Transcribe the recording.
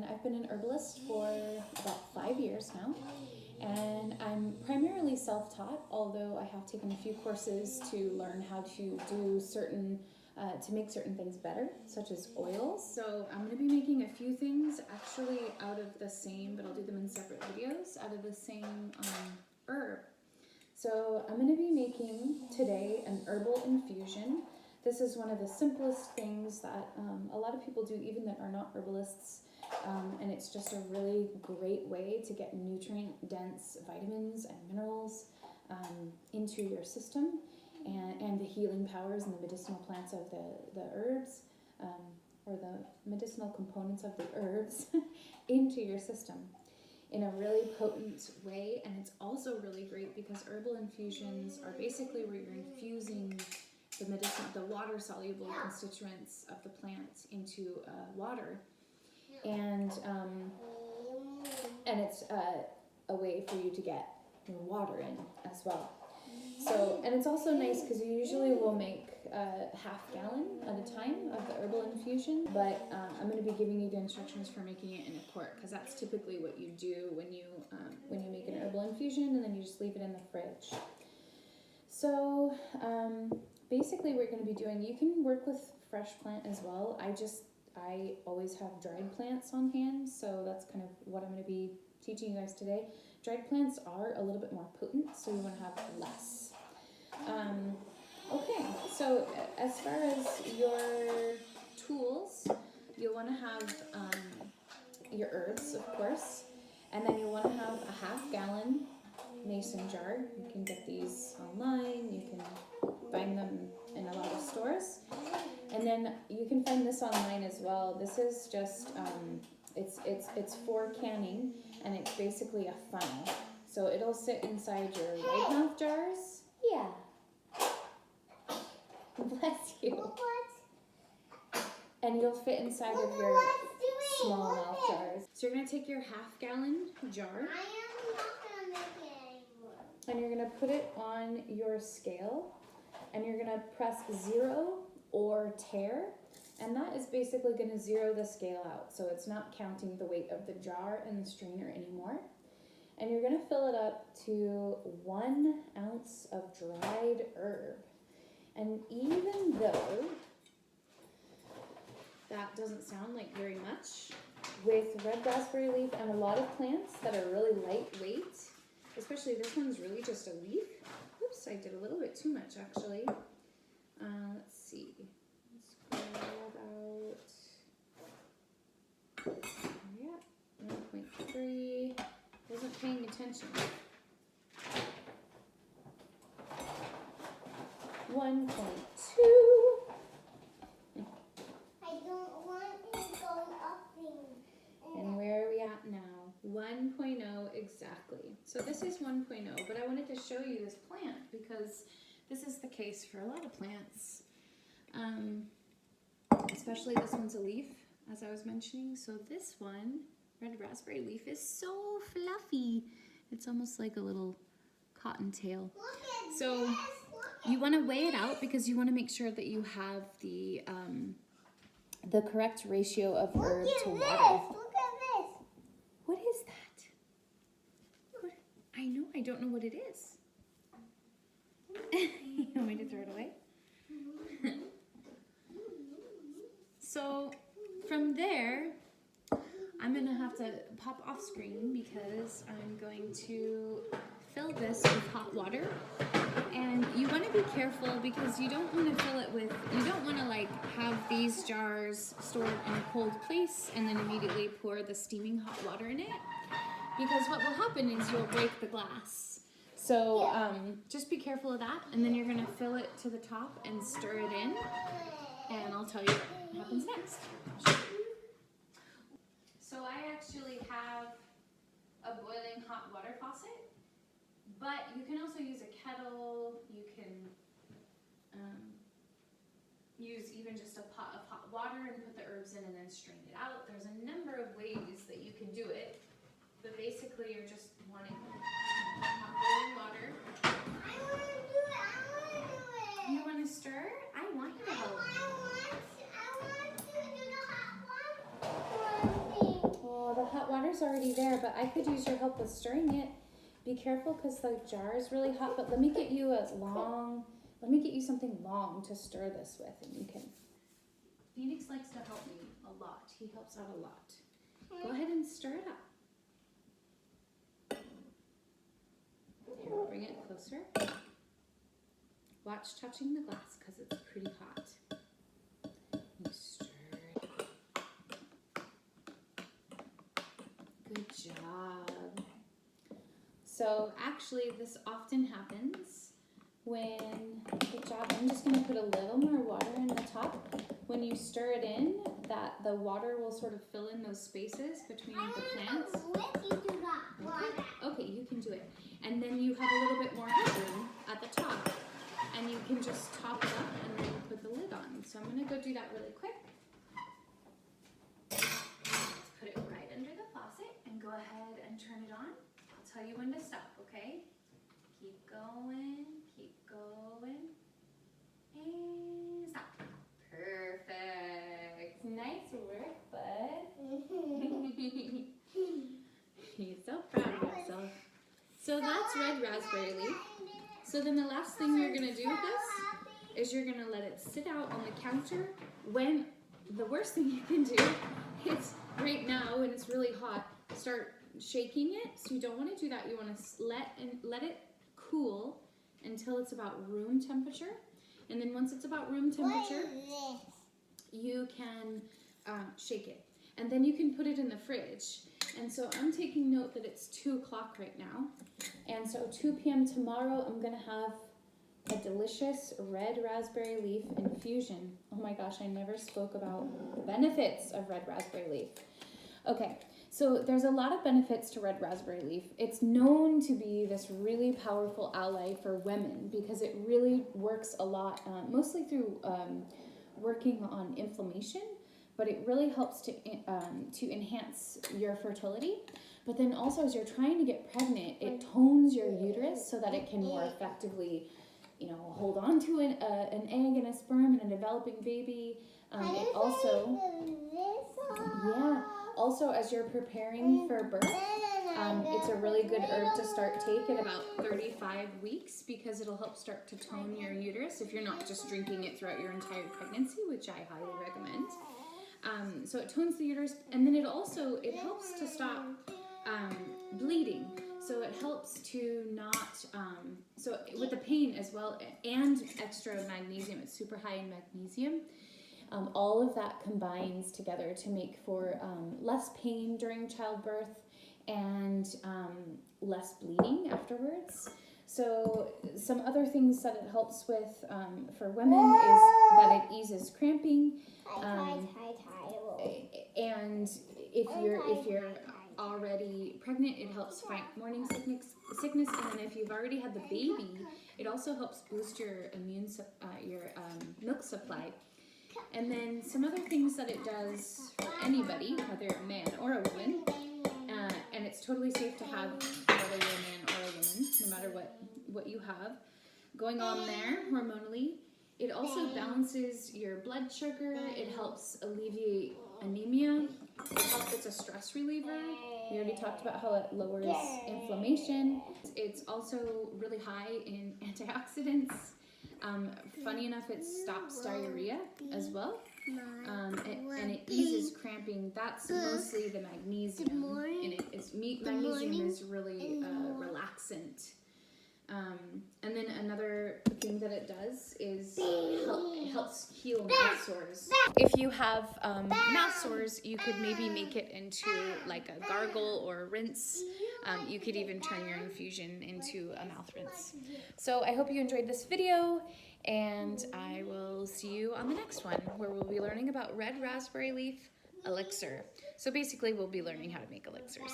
I've been an herbalist for about 5 years now, and I'm primarily self-taught, although I have taken a few courses to learn how to do certain, to make certain things better, such as oils. So I'm going to be making a few things actually out of the same, but I'll do them in separate videos, out of the same herb. So I'm going to be making today an herbal infusion. This is one of the simplest things that a lot of people do, even that are not herbalists, and it's just a really great way to get nutrient-dense vitamins and minerals into your system, and the healing powers and the medicinal plants of the herbs, or the medicinal components of the herbs into your system in a really potent way. And it's also really great because herbal infusions are basically where you're infusing the water-soluble constituents of the plant into water, and it's a way for you to get your water in as well. So, and it's also nice because you usually will make half gallon at a time of the herbal infusion, but I'm going to be giving you the instructions for making it in a quart, because that's typically what you do when you make an herbal infusion, and then you just leave it in the fridge. So basically we're going to be doing, you can work with fresh plant as well. I always have dried plants on hand, so that's kind of what I'm going to be teaching you guys today. Dried plants are a little bit more potent, so you want to have less. Okay, so as far as your tools, you'll want to have your herbs, of course, and then you'll want to have a half-gallon mason jar. You can get these online, you can find them in a lot of stores, and then you can find this online as well. This is just it's for canning, and it's basically a funnel, so it'll sit inside your wide mouth jars. Yeah, bless you. And you'll fit inside of your small mouth jars. So you're going to take your half-gallon jar, and you're going to put it on your scale, and you're going to press 0 or tear, and that is basically going to zero the scale out, so it's not counting the weight of the jar and the strainer anymore. And you're going to fill it up to 1 ounce of dried herb. And even though that doesn't sound like very much, with red raspberry leaf and a lot of plants that are really lightweight, especially this one's really just a leaf. Oops, I did a little bit too much actually. Let's see. Let's go about, yeah, 1.3. Wasn't paying attention. 1.2. I don't want it going up there. And where are we at now? 1.0 exactly. So this is 1.0, but I wanted to show you this plant because this is the case for a lot of plants. Especially this one's a leaf, as I was mentioning. So this one, red raspberry leaf, is so fluffy. It's almost like a little cottontail. So you want to weigh it out because you want to make sure that you have the correct ratio of herb to water. Look at this. What is that? What? I know, I don't know what it is. You want me to throw it away? So from there, I'm going to have to pop off screen because I'm going to fill this with hot water. And you want to be careful because you don't want to fill it with, you don't want to like have these jars stored in a cold place and then immediately pour the steaming hot water in it. Because what will happen is you'll break the glass. So just be careful of that. And then you're going to fill it to the top and stir it in. And I'll tell you what happens next. So I actually have a boiling hot water faucet, but you can also use a kettle. You can use even just a pot of hot water and put the herbs in and then strain it out. There's a number of ways that you can do it, but basically you're just wanting hot boiling water. I want to do it. I want to do it. You want to stir? I want you to help. I want to do the hot water thing. Oh, water's already there, but I could use your help with stirring it. Be careful because the jar is really hot, but let me get you something long to stir this with, and you can. Phoenix likes to help me a lot. He helps out a lot. Go ahead and stir it up. Here, bring it closer. Watch touching the glass because it's pretty hot. You stir it up. Good job. So actually this often happens when, good job, I'm just going to put a little more water in the top. When you stir it in, that the water will sort of fill in those spaces between the plants. Okay, you can do it. And then you have a little bit more headroom at the top. And you can just top it up and then put the lid on. So I'm going to go do that really quick. Let's put it right under the faucet and go ahead and turn it on. I'll tell you when to stop, okay? Keep going, and stop. Perfect. Nice work, bud. You're so proud of yourself. So that's red raspberry leaf. So then the last thing you're going to do with this is you're going to let it sit out on the counter. When the worst thing you can do is right now when it's really hot, start shaking it. So you don't want to do that. You want to let it cool until it's about room temperature. And then once it's about room temperature, you can shake it. And then you can put it in the fridge. And so I'm taking note that it's 2 o'clock right now. And so 2 p.m. tomorrow, I'm going to have a delicious red raspberry leaf infusion. Oh my gosh, I never spoke about the benefits of red raspberry leaf. Okay, so there's a lot of benefits to red raspberry leaf. It's known to be this really powerful ally for women because it really works a lot, mostly through working on inflammation, but it really helps to enhance your fertility. But then also as you're trying to get pregnant, it tones your uterus so that it can more effectively, hold on to an egg and a sperm and a developing baby. It also, also as you're preparing for birth, it's a really good herb to start take at about 35 weeks because it'll help start to tone your uterus if you're not just drinking it throughout your entire pregnancy, which I highly recommend. So it tones the uterus, and then it helps to stop bleeding. So it helps to not, so with the pain as well, and extra magnesium, it's super high in magnesium. All of that combines together to make for less pain during childbirth and less bleeding afterwards. So some other things that it helps with for women is that it eases cramping. And if you're already pregnant, it helps fight morning sickness. And then if you've already had the baby, it also helps boost your milk supply. And then some other things that it does for anybody, whether you're a man or a woman, and it's totally safe to have whether you're a man or a woman, no matter what you have going on there hormonally. It also balances your blood sugar. It helps alleviate anemia. It's a stress reliever. We already talked about how it lowers inflammation. It's also really high in antioxidants. Funny enough, it stops diarrhea as well. And it eases cramping. That's mostly the magnesium in it. Magnesium is really relaxant. And then another thing that it does is it helps heal mouth sores. If you have mouth sores, you could maybe make it into like a gargle or a rinse. You could even turn your infusion into a mouth rinse. So I hope you enjoyed this video, and I will see you on the next one where we'll be learning about red raspberry leaf elixir. So basically we'll be learning how to make elixirs.